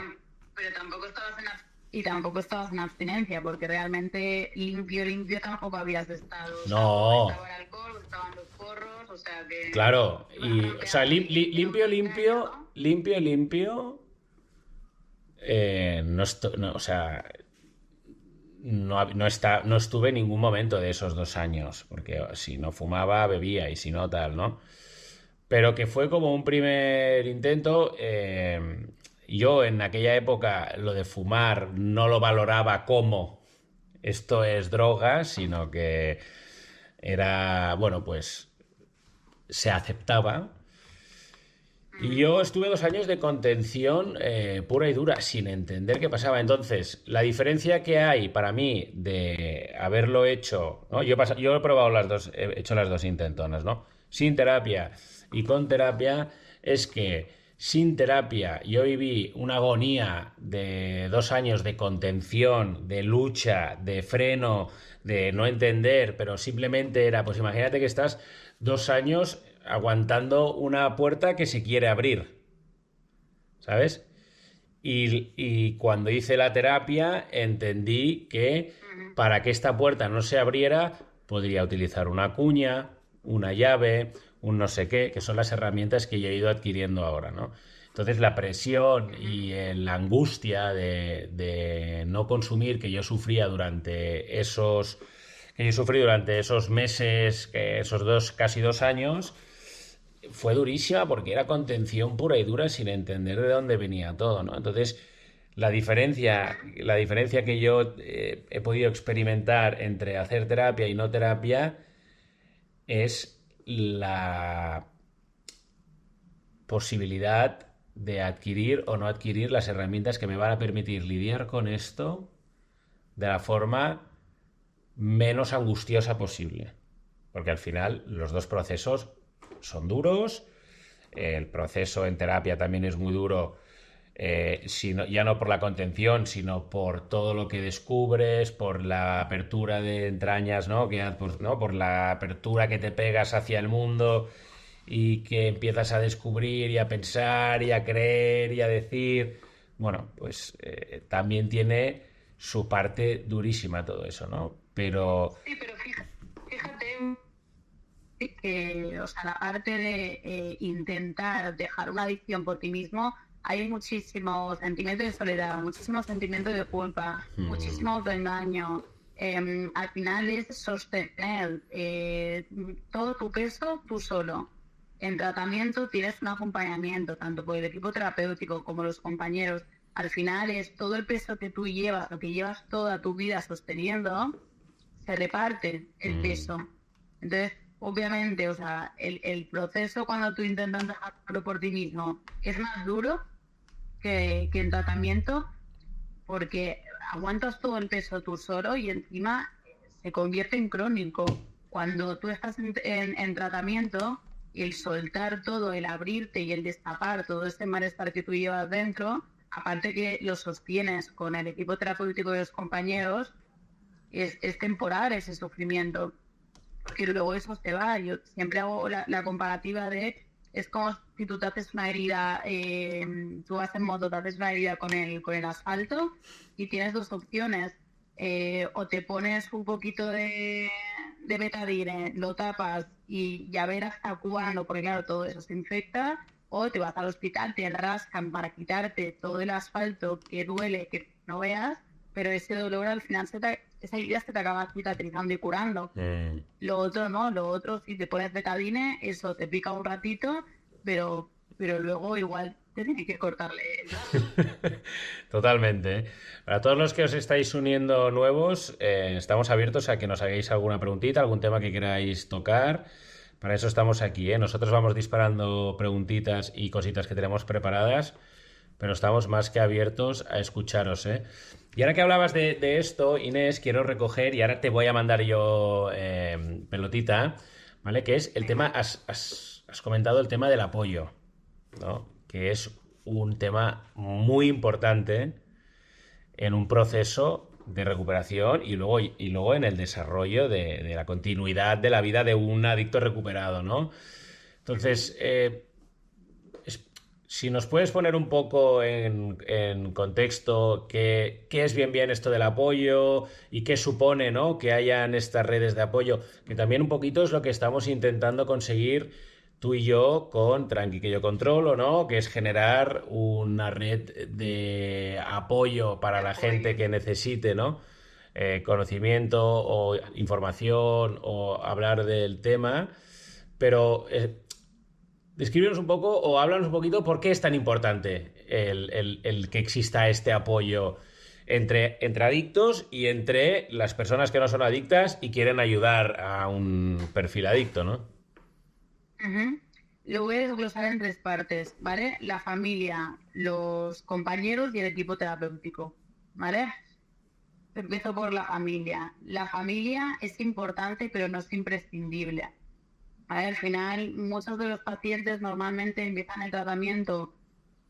S2: Pero tampoco estabas en abstinencia, porque realmente limpio tampoco habías estado.
S1: No.
S2: O sea, estaba el alcohol, estaban los porros, o sea que...
S1: Claro, y,
S2: No
S1: o sea, limpio, no, o sea, no estuve en ningún momento de esos 2 años, porque si no fumaba, bebía, y si no, tal, ¿no? Pero que fue como un primer intento. Yo en aquella época lo de fumar no lo valoraba como esto es droga, sino que era, bueno, pues se aceptaba. Y yo estuve 2 años de contención pura y dura, sin entender qué pasaba. Entonces, la diferencia que hay para mí de haberlo hecho, ¿no? Yo he probado he hecho las dos intentonas, ¿no? Sin terapia y con terapia, es que sin terapia yo viví una agonía de 2 años de contención, de lucha, de freno, de no entender, pero simplemente era, pues imagínate que estás 2 años aguantando una puerta que se quiere abrir, ¿sabes? Y cuando hice la terapia entendí que para que esta puerta no se abriera podría utilizar una cuña, una llave, un no sé qué, que son las herramientas que yo he ido adquiriendo ahora, ¿no? Entonces la presión y la angustia de no consumir que yo sufría durante esos meses, casi 2 años, fue durísima porque era contención pura y dura sin entender de dónde venía todo, ¿no? Entonces, la diferencia que yo he podido experimentar entre hacer terapia y no terapia es la posibilidad de adquirir o no adquirir las herramientas que me van a permitir lidiar con esto de la forma menos angustiosa posible. Porque al final los dos procesos son duros. El proceso en terapia también es muy duro, ya no por la contención, sino por todo lo que descubres, por la apertura de entrañas, ¿no? Por la apertura que te pegas hacia el mundo y que empiezas a descubrir y a pensar y a creer y a decir. Bueno, pues también tiene su parte durísima todo eso, ¿no? Pero...
S2: Sí, pero fíjate que, o sea, la parte de intentar dejar una adicción por ti mismo, hay muchísimos sentimientos de soledad, muchísimos sentimientos de culpa, muchísimo autoengaño. Al final es sostener todo tu peso tú solo. En tratamiento tienes un acompañamiento, tanto por el equipo terapéutico como los compañeros. Al final es todo el peso que tú llevas, lo que llevas toda tu vida sosteniendo, se reparte el peso. Entonces, obviamente, o sea, el proceso cuando tú intentas dejarlo por ti mismo es más duro que en tratamiento, porque aguantas todo el peso tú solo y encima se convierte en crónico. Cuando tú estás en tratamiento, el soltar todo, el abrirte y el destapar todo este malestar que tú llevas dentro, aparte que lo sostienes con el equipo terapéutico de los compañeros, es temporal ese sufrimiento, porque luego eso se va. Yo siempre hago la comparativa de, es como si tú te haces una herida, tú vas en moto, te haces una herida con el asfalto y tienes dos opciones, o te pones un poquito de betadine, lo tapas y ya verás hasta cuándo, porque claro, todo eso se infecta, o te vas al hospital, te rascan para quitarte todo el asfalto que duele, que no veas, pero ese dolor al final esa herida se te acaba cicatrizando y curando. Lo otro no, lo otro si te pones betadine, eso te pica un ratito, pero luego igual te tienes que cortarle.
S1: Totalmente, ¿eh? Para todos los que os estáis uniendo nuevos, estamos abiertos a que nos hagáis alguna preguntita, algún tema que queráis tocar. Para eso estamos aquí, ¿eh? Nosotros vamos disparando preguntitas y cositas que tenemos preparadas, pero estamos más que abiertos a escucharos, ¿eh? Y ahora que hablabas de esto, Inés, quiero recoger, y ahora te voy a mandar yo pelotita, ¿vale? Que es el tema, has comentado el tema del apoyo, ¿no? Que es un tema muy importante en un proceso de recuperación y luego en el desarrollo de la continuidad de la vida de un adicto recuperado, ¿no? Entonces, si nos puedes poner un poco en contexto qué es bien esto del apoyo y qué supone, ¿no? Que hayan estas redes de apoyo, que también un poquito es lo que estamos intentando conseguir tú y yo con Tranqui que yo controlo, ¿no? Que es generar una red de apoyo para la gente que necesite, ¿no? Conocimiento o información o hablar del tema, pero descríbenos un poco o háblanos un poquito por qué es tan importante el que exista este apoyo entre adictos y entre las personas que no son adictas y quieren ayudar a un perfil adicto, ¿no?
S2: Ujú. Lo voy a desglosar en tres partes, ¿vale? La familia, los compañeros y el equipo terapéutico, ¿vale? Empiezo por la familia. La familia es importante, pero no es imprescindible. ¿Vale? Al final, muchos de los pacientes normalmente empiezan el tratamiento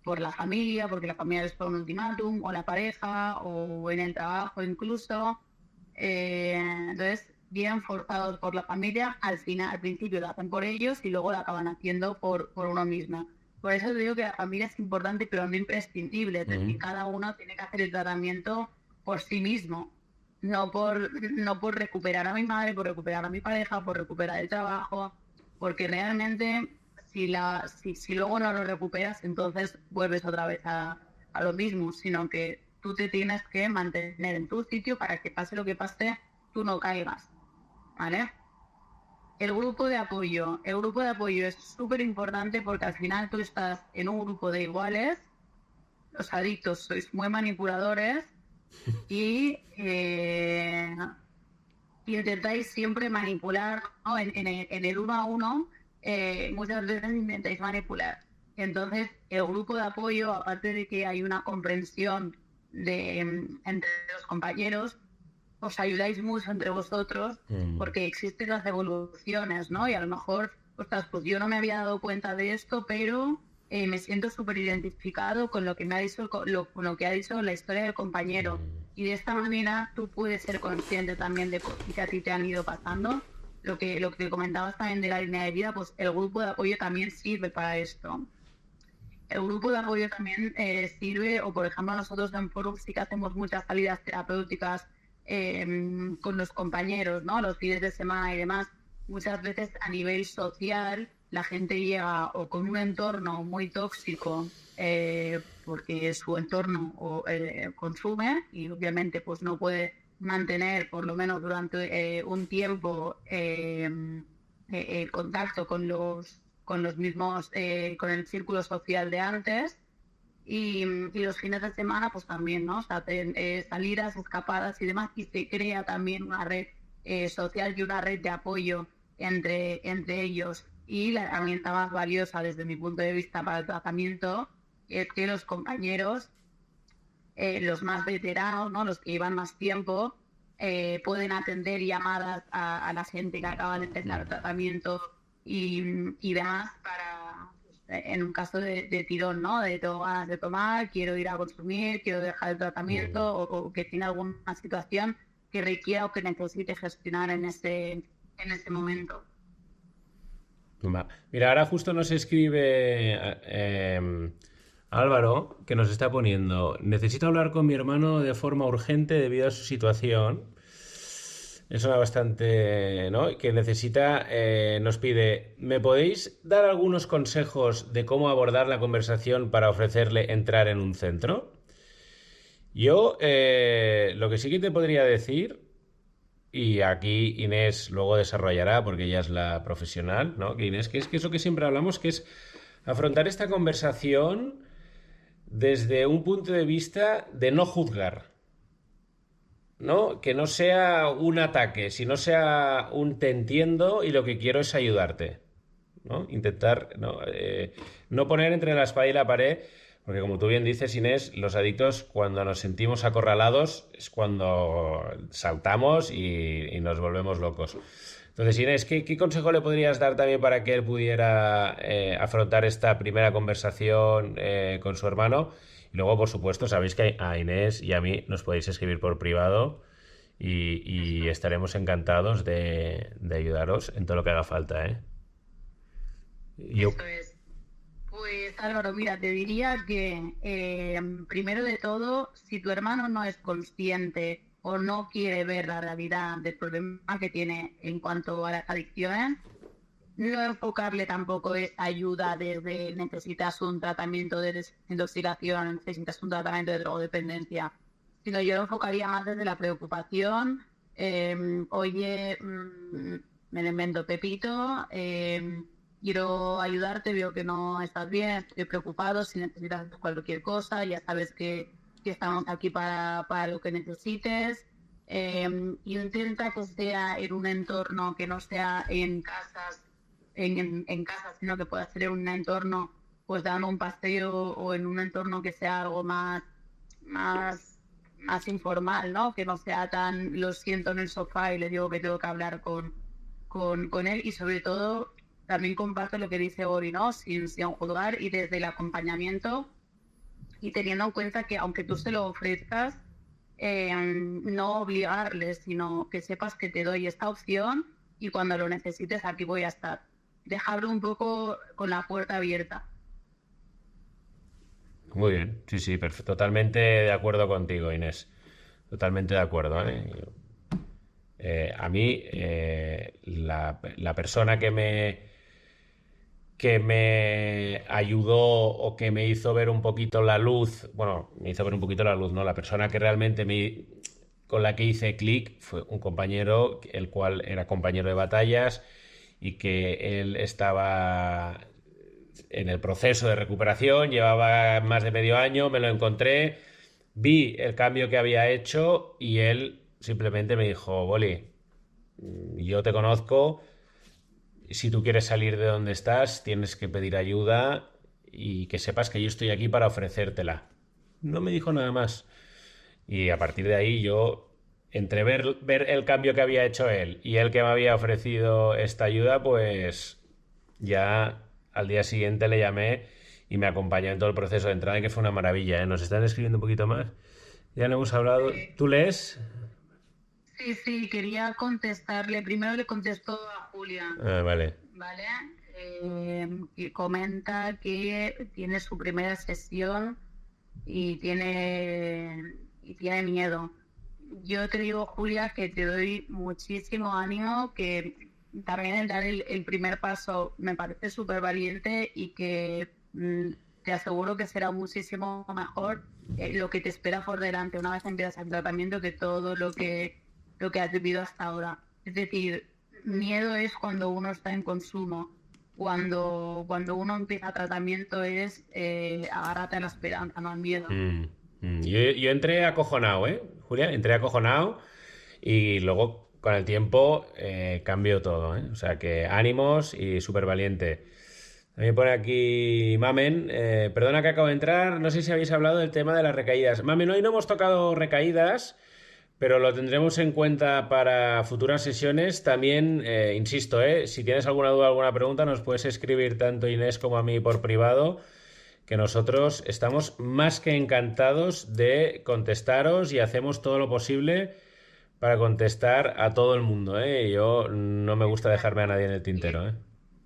S2: por la familia, porque la familia les pone un ultimátum, o la pareja, o en el trabajo incluso. Entonces, bien forzados por la familia, al final, al principio lo hacen por ellos y luego lo acaban haciendo por uno mismo. Por eso te digo que la familia es importante, pero no imprescindible. Es decir, cada uno tiene que hacer el tratamiento por sí mismo, no por recuperar a mi madre, por recuperar a mi pareja, por recuperar el trabajo, porque realmente si luego no lo recuperas, entonces vuelves otra vez a lo mismo, sino que tú te tienes que mantener en tu sitio para que pase lo que pase, tú no caigas, ¿vale? El grupo de apoyo es súper importante porque al final tú estás en un grupo de iguales, los adictos sois muy manipuladores y intentáis siempre manipular, ¿no? En el uno a uno, muchas veces intentáis manipular. Entonces, el grupo de apoyo, aparte de que hay una comprensión entre los compañeros, os ayudáis mucho entre vosotros porque existen las evoluciones, ¿no? Y a lo mejor, ostras, pues yo no me había dado cuenta de esto, pero me siento súper identificado con lo que me ha dicho, con lo que ha dicho la historia del compañero. Y de esta manera tú puedes ser consciente también de cosas que a ti te han ido pasando. Lo que comentabas también de la línea de vida, pues el grupo de apoyo también sirve para esto. El grupo de apoyo también sirve, o por ejemplo nosotros en Forum sí que hacemos muchas salidas terapéuticas con los compañeros, ¿no? Los fines de semana y demás. Muchas veces a nivel social la gente llega o con un entorno muy tóxico porque su entorno consume y obviamente pues no puede mantener por lo menos durante un tiempo el contacto con los mismos, con el círculo social de antes y los fines de semana pues también, ¿no? O sea, salidas, escapadas y demás y se crea también una red social y una red de apoyo entre ellos y la herramienta más valiosa desde mi punto de vista para el tratamiento es que los compañeros, los más veteranos, ¿no? Los que llevan más tiempo, pueden atender llamadas a la gente que acaba de empezar el tratamiento y demás para, pues, en un caso de tirón, ¿no? De tengo ganas de tomar, quiero ir a consumir, quiero dejar el tratamiento o que tiene alguna situación que requiera o que necesite gestionar en ese momento.
S1: Mira, ahora justo nos escribe Álvaro, que nos está poniendo, necesito hablar con mi hermano de forma urgente debido a su situación. Es una bastante, ¿no? Que necesita, nos pide, ¿me podéis dar algunos consejos de cómo abordar la conversación para ofrecerle entrar en un centro? Yo, lo que sí que te podría decir, y aquí Inés luego desarrollará, porque ella es la profesional, ¿no? Que Inés, que es lo que siempre hablamos, que es afrontar esta conversación desde un punto de vista de no juzgar, ¿no? Que no sea un ataque, sino sea un te entiendo y lo que quiero es ayudarte, ¿no? Intentar no poner entre la espada y la pared, porque como tú bien dices, Inés, los adictos cuando nos sentimos acorralados es cuando saltamos y nos volvemos locos. Entonces, Inés, ¿qué consejo le podrías dar también para que él pudiera afrontar esta primera conversación con su hermano? Y luego, por supuesto, sabéis que a Inés y a mí nos podéis escribir por privado y estaremos encantados de ayudaros en todo lo que haga falta, ¿eh? Yo...
S2: Eso es. Pues Pues Álvaro, mira, te diría que primero de todo, si tu hermano no es consciente o no quiere ver la realidad del problema que tiene en cuanto a las adicciones, no enfocarle tampoco esa ayuda desde necesitas un tratamiento de desintoxicación, necesitas un tratamiento de drogodependencia, sino yo lo enfocaría más desde la preocupación. Oye, me lo invento Pepito, quiero ayudarte, veo que no estás bien, estoy preocupado, si necesitas cualquier cosa, ya sabes que estamos aquí para lo que necesites. Intenta que sea en un entorno que no sea en casas, en casa, sino que pueda ser en un entorno, pues dando un paseo o en un entorno que sea algo más informal, ¿no? Que no sea tan, lo siento en el sofá y le digo que tengo que hablar con él, y sobre todo también comparto lo que dice Ori, ¿no? Sin juzgar y desde el acompañamiento, y teniendo en cuenta que aunque tú se lo ofrezcas, no obligarles, sino que sepas que te doy esta opción y cuando lo necesites aquí voy a estar. Dejarlo un poco con la puerta abierta.
S1: Muy bien, sí, sí, perfecto. Totalmente de acuerdo contigo, Inés. Totalmente de acuerdo, ¿eh? A mí, la persona que me ayudó o que me hizo ver un poquito la luz, bueno, me hizo ver un poquito la luz, ¿no? La persona que realmente con la que hice clic fue un compañero, el cual era compañero de batallas y que él estaba en el proceso de recuperación, llevaba más de medio año, me lo encontré, vi el cambio que había hecho y él simplemente me dijo, Boli, yo te conozco, si tú quieres salir de donde estás, tienes que pedir ayuda y que sepas que yo estoy aquí para ofrecértela. No me dijo nada más. Y a partir de ahí yo, entre ver el cambio que había hecho él y él que me había ofrecido esta ayuda, pues ya al día siguiente le llamé y me acompañó en todo el proceso de entrada, que fue una maravilla, ¿eh? Nos están escribiendo un poquito más. Ya no hemos hablado. ¿Tú lees?
S2: Sí, sí, quería contestarle. Primero le contesto a Julia,
S1: Ah, vale.
S2: ¿vale? Que comenta que tiene su primera sesión y tiene miedo. Yo te digo, Julia, que te doy muchísimo ánimo, que también el dar el primer paso me parece súper valiente y que te aseguro que será muchísimo mejor lo que te espera por delante una vez empiezas el tratamiento que todo lo que has vivido hasta ahora. Es decir, miedo es cuando uno está en consumo. Cuando uno empieza tratamiento es agárrate a la esperanza, no al miedo.
S1: Yo entré acojonado, ¿eh? Julia, entré acojonado y luego con el tiempo cambió todo, ¿eh? O sea que ánimos y súper valiente. También pone aquí Mamen, perdona que acabo de entrar, no sé si habéis hablado del tema de las recaídas. Mamen, hoy no hemos tocado recaídas, pero lo tendremos en cuenta para futuras sesiones. También, insisto, si tienes alguna duda, alguna pregunta, nos puedes escribir tanto a Inés como a mí por privado, que nosotros estamos más que encantados de contestaros y hacemos todo lo posible para contestar a todo el mundo, ¿eh? Yo no me gusta dejarme a nadie en el tintero, ¿eh?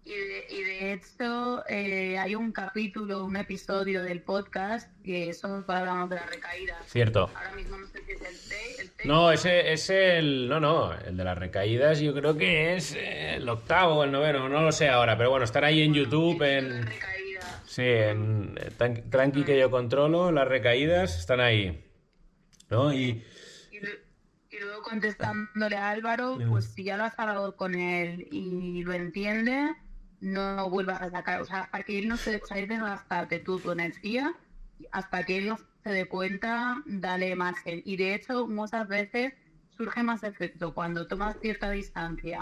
S2: Y de hecho, hay un capítulo, un episodio del podcast que solo hablamos de la recaída.
S1: Cierto.
S2: Ahora mismo no sé si es el 6.
S1: No, ese es el... No, el de las recaídas yo creo que es el octavo o el noveno, no lo sé ahora, pero bueno, estar ahí en YouTube, en... Sí, en Tranqui que yo controlo, las recaídas están ahí, ¿no?
S2: Y luego contestándole a Álvaro, pues si ya lo has hablado con él y lo entiende, no vuelvas a sacar, o sea, hasta que él no se deje de gastarte tu energía, hasta que él no se dé cuenta, dale margen. Y de hecho, muchas veces surge más efecto cuando tomas cierta distancia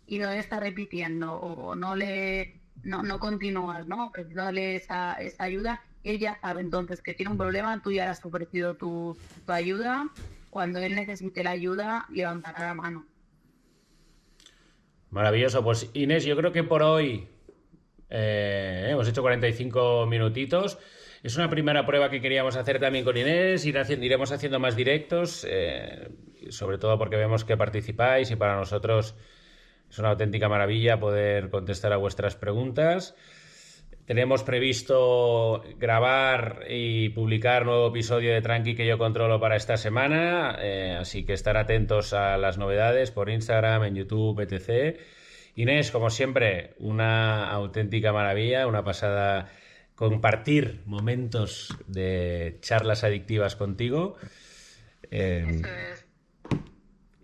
S2: y no le estás repitiendo o no continúas, ¿no? Pues dale esa ayuda. Él ya sabe entonces que tiene un problema, tú ya le has ofrecido tu ayuda. Cuando él necesite la ayuda, levantará la mano.
S1: Maravilloso. Pues Inés, yo creo que por hoy hemos hecho 45 minutitos. Es una primera prueba que queríamos hacer también con Inés. Iremos haciendo más directos, sobre todo porque vemos que participáis y para nosotros es una auténtica maravilla poder contestar a vuestras preguntas. tenemos previsto grabar y publicar nuevo episodio de Tranqui que yo controlo para esta semana, así que estar atentos a las novedades por Instagram, en YouTube, etc. Inés, como siempre, una auténtica maravilla, una pasada compartir momentos de charlas adictivas contigo.
S2: Eso es.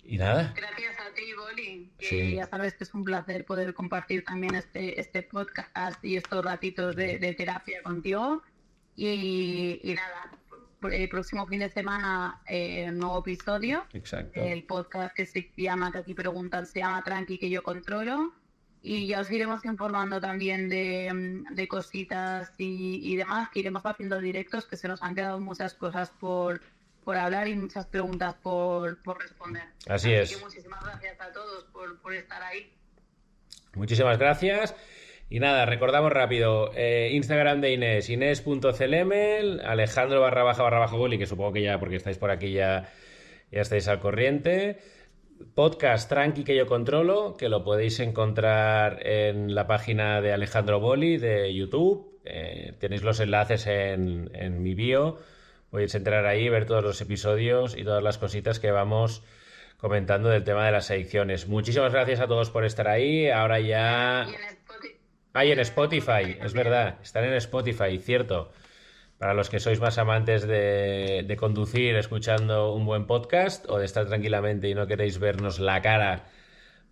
S1: Y nada.
S2: Gracias a ti, Boli, que
S1: Sí.
S2: ya sabes que es un placer poder compartir también este podcast y estos ratitos de terapia contigo. Y nada, el próximo fin de semana, nuevo episodio.
S1: Exacto.
S2: El podcast que se llama, que aquí preguntan, se llama Tranqui que yo controlo. Y ya os iremos informando también de cositas y demás, que iremos haciendo directos, que se nos han quedado muchas cosas por hablar y muchas preguntas por responder.
S1: Así es.
S2: Que muchísimas gracias a todos por estar ahí.
S1: Muchísimas gracias. Y nada, recordamos rápido, Instagram de Inés, Inés.celemel, Alejandro _Boli, que supongo que ya, porque estáis por aquí, ya estáis al corriente. Podcast Tranqui que yo controlo, que lo podéis encontrar en la página de Alejandro Boli de YouTube. Tenéis los enlaces en mi bio. Podéis entrar ahí, ver todos los episodios y todas las cositas que vamos comentando del tema de las adicciones. Muchísimas gracias a todos por estar ahí. Ahora ya...
S2: Y
S1: en Spotify, es verdad. Están en Spotify, cierto. Para los que sois más amantes de conducir escuchando un buen podcast o de estar tranquilamente y no queréis vernos la cara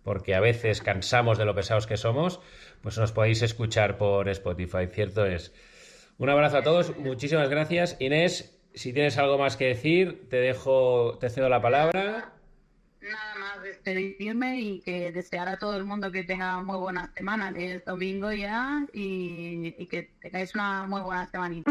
S1: porque a veces cansamos de lo pesados que somos, pues nos podéis escuchar por Spotify, cierto es. Un abrazo a todos, muchísimas gracias. Inés, si tienes algo más que decir, te cedo la palabra.
S2: Nada más despedirme y que desear a todo el mundo que tenga muy buena semana, que es domingo ya, y que tengáis una muy buena semanita.